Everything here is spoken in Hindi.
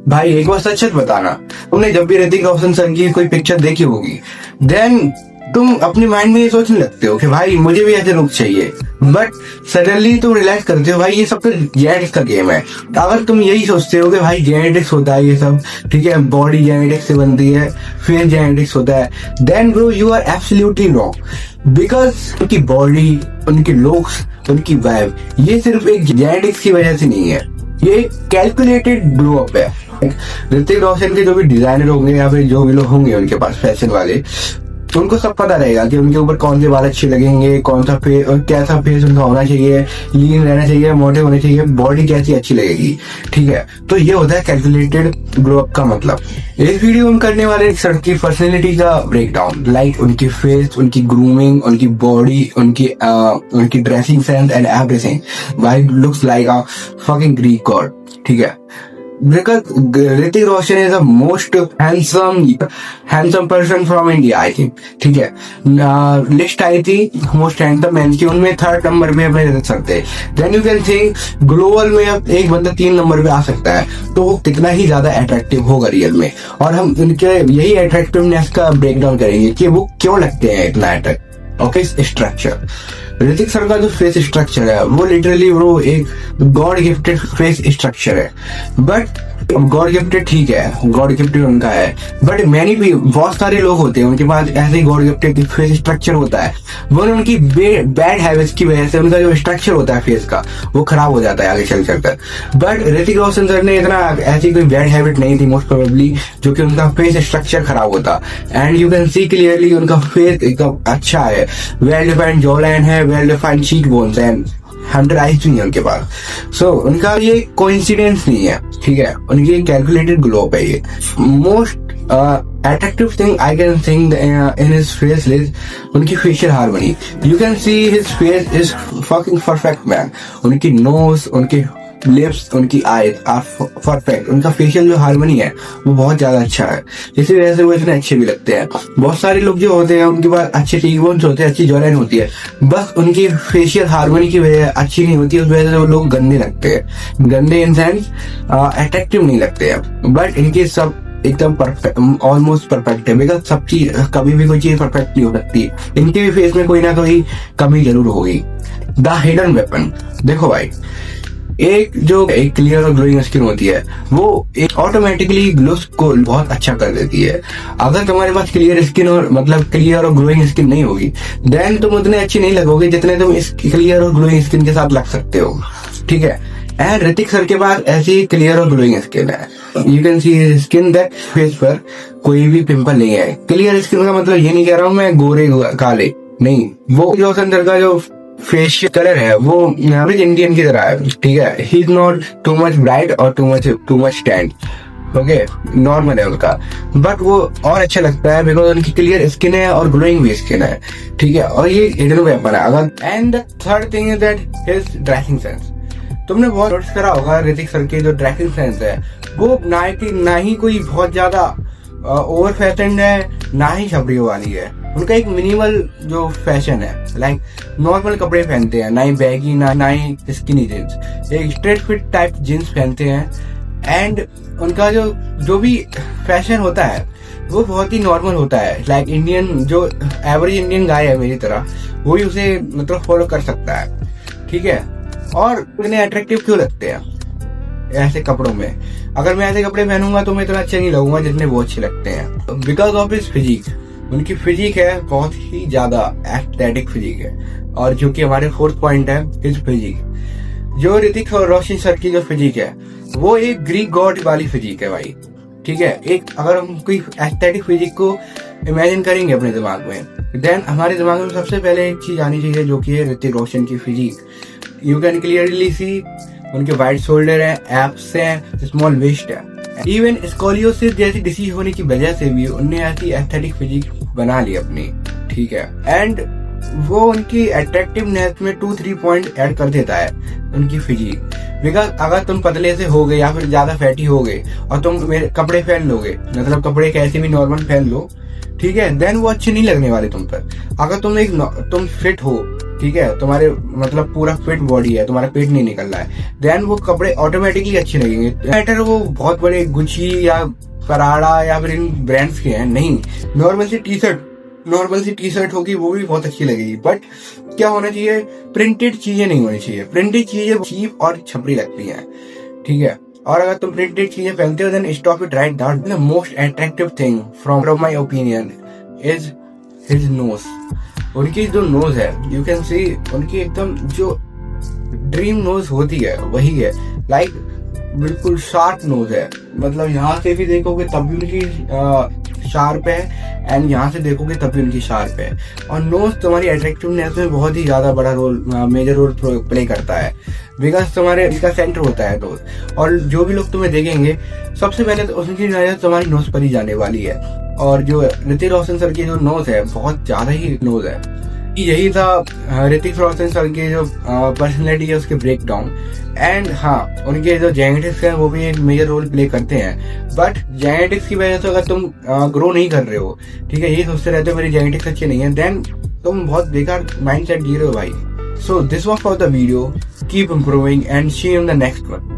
भाई एक बार सच सच बताना, तुमने जब भी ऋतिक रोशन सर की कोई पिक्चर देखी होगी, देन तुम अपने माइंड में ये सोचने लगते हो कि भाई मुझे भी ऐसे लुक चाहिए, बट सडनली तुम रियलाइज करते हो भाई ये सब तो जेनेटिक्स का गेम है। अगर तुम यही सोचते हो कि भाई जेनेटिक्स होता है ये सब, ठीक है, बॉडी जेनेटिक्स से बनती है, फेस जेनेटिक्स होता है, then bro you are absolutely wrong. Because उनकी बॉडी, उनके लुक्स, उनकी वाइब, ये सिर्फ एक जेनेटिक्स की वजह से नहीं है, ये कैलकुलेटेड ग्लो अप है। ऋतिक रोशन के जो भी डिजाइनर होंगे या फिर जो भी लोग होंगे उनके पास फैशन वाले, उनको सब पता रहेगा कि उनके ऊपर कौन से बाल अच्छे लगेंगे, कौन सा फेस और कैसा फेस उनका होना चाहिए, लीन रहना चाहिए, मोटे होने चाहिए, बॉडी कैसी अच्छी लगेगी, ठीक है। तो ये होता है कैलकुलेटेड ग्रो अप का मतलब। इस वीडियो में करने वाले सर की पर्सनैलिटी का ब्रेकडाउन, लाइक उनकी फेस, उनकी ग्रूमिंग, उनकी बॉडी, उनकी ड्रेसिंग सेंस एंड एवरीथिंग। भाई looks like a fucking Greek God, ठीक है। Because Hrithik Roshan is the most handsome person from India, I think, ठीक है। लिस्ट आई थी मोस्ट हैंडसम मैन की, उनमें 3rd नंबर पे अपने रख सकते हैं। Then you can think global में अब एक बंदा 3 नंबर पे आ सकता है, तो वो कितना ही ज्यादा अट्रैक्टिव होगा रियल में। और हम उनके यही अट्रैक्टिवनेस का ब्रेक डाउन करेंगे कि वो क्यों लगते हैं इतना attract. Okay, structure, Hrithik sir का जो फेस स्ट्रक्चर है वो लिटरली वो एक गॉड गिफ्टेड फेस स्ट्रक्चर है। बट गॉड गिफ्टेड ठीक है, गॉड गिफ्टेड उनका है, बट मैंने भी बहुत सारे लोग होते हैं उनके पास ऐसे ही गॉड गिफ्टेड फेस स्ट्रक्चर होता है, वो उनकी बैड हैबिट्स की वजह से उनका जो स्ट्रक्चर होता है फेस का वो खराब हो जाता है आगे चल कर। बट ऋतिक रोशन सर ने इतना ऐसी कोई बैड हैबिट नहीं थी मोस्ट प्रोबेबली जो कि उनका फेस स्ट्रक्चर खराब होता। And you can see clearly उनका फेस एकदम अच्छा है, वेल डिफाइंड जॉ लाइन है, well defined cheek bones and under eyes नहीं है उनके पास। सो उनका ये कोइंसिडेंस नहीं है, ठीक है, उनकी कैलकुलेटेड ग्लो अप है ये। Most attractive thing I can think in his face is उनकी facial harmony. You can see his face is fucking perfect man. उनकी nose, उनकी lips, उनकी eyes are perfect. उनका facial जो harmony है वो बहुत ज्यादा अच्छा है, इसी वजह से वो इतने अच्छे भी लगते हैं। बहुत सारे लोग जो होते हैं उनके पास अच्छे cheekbones होते हैं, अच्छी jawline होती है, बस उनकी facial harmony की वजह अच्छी नहीं होती, उस वजह से वो लोग गंदे लगते हैं। गंदे इन सेंस अट्रैक्टिव नहीं लगते हैं। बट इनके सब एकदम परफेक्ट, ऑलमोस्ट परफेक्ट है। बिकॉज सब चीज, कभी भी कोई चीज परफेक्ट नहीं हो सकती, इनके भी फेस में कोई ना कोई कमी जरूर होगी। द हिडन वेपन, देखो भाई, एक क्लियर और ग्लोइंग स्किन होती है वो एक ऑटोमेटिकली ग्लोस को बहुत अच्छा कर देती है। अगर तुम्हारे पास क्लियर स्किन और मतलब क्लियर और ग्लोइंग स्किन नहीं होगी, देन तुम उतने अच्छी नहीं लगोगे जितने तुम इस क्लियर और ग्लोइंग स्किन के साथ लग सकते हो, ठीक है। एंड ऋतिक सर के पास ऐसी क्लियर और ग्लोइंग स्किन है। You can see skin that face पर कोई भी पिंपल नहीं है। क्लियर स्किन का मतलब ये नहीं कह रहा हूँ मैं गोरे काले नहीं, वो जो सर का जो फेशियल कलर है वो एवरेज इंडियन की तरह है, ठीक है। He is not too much bright और too much tan, okay, normal है उनका, बट वो और अच्छा लगता है बिकॉज उनकी क्लियर स्किन है और ग्लोइंग भी स्किन है, ठीक है। और ये हिडन वेपन है। अगर and third thing is that his dressing sense. तुमने बहुत नोटिस करा होगा ऋतिक सर की जो ड्रेसिंग सेंस है वो ना ही कोई बहुत ज्यादा ओवर फैशन है, ना ही छपरियों वाली है। उनका एक मिनिमल जो फैशन है, लाइक नॉर्मल कपड़े पहनते हैं, ना ही बैगी ना ही स्किनी जींस, एक स्ट्रेट फिट टाइप जींस पहनते हैं। एंड उनका जो भी फैशन होता है वो बहुत ही नॉर्मल होता है, लाइक इंडियन जो एवरेज इंडियन गाय है मेरी तरह, वो ही उसे मतलब फॉलो कर सकता है, ठीक है। और इतने अट्रैक्टिव क्यों लगते हैं ऐसे कपड़ों में? अगर मैं ऐसे कपड़े पहनूंगा तो मैं इतना अच्छा नहीं लगूंगा जितने वो अच्छे लगते हैं। बिकॉज ऑफ हिज फिजिक, उनकी फिजिक है बहुत ही ज्यादा एस्थेटिक फिजिक है। और जो कि हमारे 4th पॉइंट है हिज फिजिक। जो ऋतिक रोशन सर की जो फिजिक है वो एक ग्रीक गॉड वाली फिजिक है भाई, ठीक है। एक अगर हम कोई एस्थेटिक फिजिक को इमेजिन करेंगे अपने दिमाग में, देन हमारे दिमाग में सबसे पहले एक चीज आनी चाहिए जो कि है ऋतिक रोशन की physique. You can clearly see उनके वाइड शोल्डर है, एब्स है, स्मॉल वेस्ट है। इवन स्कोलियोसिस जैसी डिसीज होने की वजह से भी उन्हें ऐसी एस्थेटिक फिजिक बना ली अपनी, ठीक है। एंड वो उनकी अट्रैक्टिवनेस में 2-3 पॉइंट ऐड कर देता है उनकी फिजिक। बिकॉज अगर तुम पतले से हो गए या फिर ज्यादा फैटी हो गए और तुम मेरे कपड़े पहन लोगे, मतलब कपड़े कैसे भी नॉर्मल पहन लो, ठीक है, देन वो अच्छे नहीं लगने वाले तुम पर। अगर तुम फिट हो ठीक है, तुम्हारे मतलब पूरा फिट बॉडी है, तुम्हारा पेट नहीं निकल रहा है, देन वो कपड़े ऑटोमेटिकली अच्छे लगेंगे। मैटर वो बहुत बड़े गुची या पराड़ा या फिर इन ब्रांड्स के हैं, नहीं, नॉर्मल सी टी शर्ट होगी वो भी बहुत अच्छी लगेगी। बट क्या होना चाहिए, प्रिंटेड चीजें नहीं होनी चाहिए। प्रिंटेड चीजें चीप और छपरी लगती हैं, ठीक है। और अगर तुम प्रिंटेड चीजें पहनते हो then stop it right that. The most attractive thing from my opinion is his nose. उनकी जो नोज है, यू कैन सी उनकी एकदम जो ड्रीम नोज होती है वही है, लाइक बिल्कुल शार्प नोज है। मतलब यहाँ से भी देखोगे तब भी उनकी शार्प है, एंड यहाँ से देखोगे तब भी उनकी शार्प है। और नोज तुम्हारी अट्रैक्टिवनेस में बहुत ही ज्यादा बड़ा रोल, मेजर रोल प्ले करता है, बिकॉज तुम्हारे इसका सेंटर होता है नोज। और जो भी लोग तुम्हें देखेंगे सबसे पहले तो उनकी नजर तुम्हारी नोज पर ही जाने वाली है। और जो ऋतिक रोशन सर की जो नोज है बहुत ज्यादा ही नोज है। यही था ऋतिक रोशन सर की जो पर्सनैलिटी है उसके ब्रेक डाउन। एंड हाँ, उनके जो जेनेटिक्स है वो भी एक मेजर रोल प्ले करते हैं। बट जेनेटिक्स की वजह से अगर तुम ग्रो नहीं कर रहे हो, ठीक है, ये सोचते रहते हो मेरी जेनेटिक्स अच्छी नहीं है, देन तुम बहुत बेकार माइंडसेट जी रहे हो भाई। So this was for the video, keep improving and see you in the next one.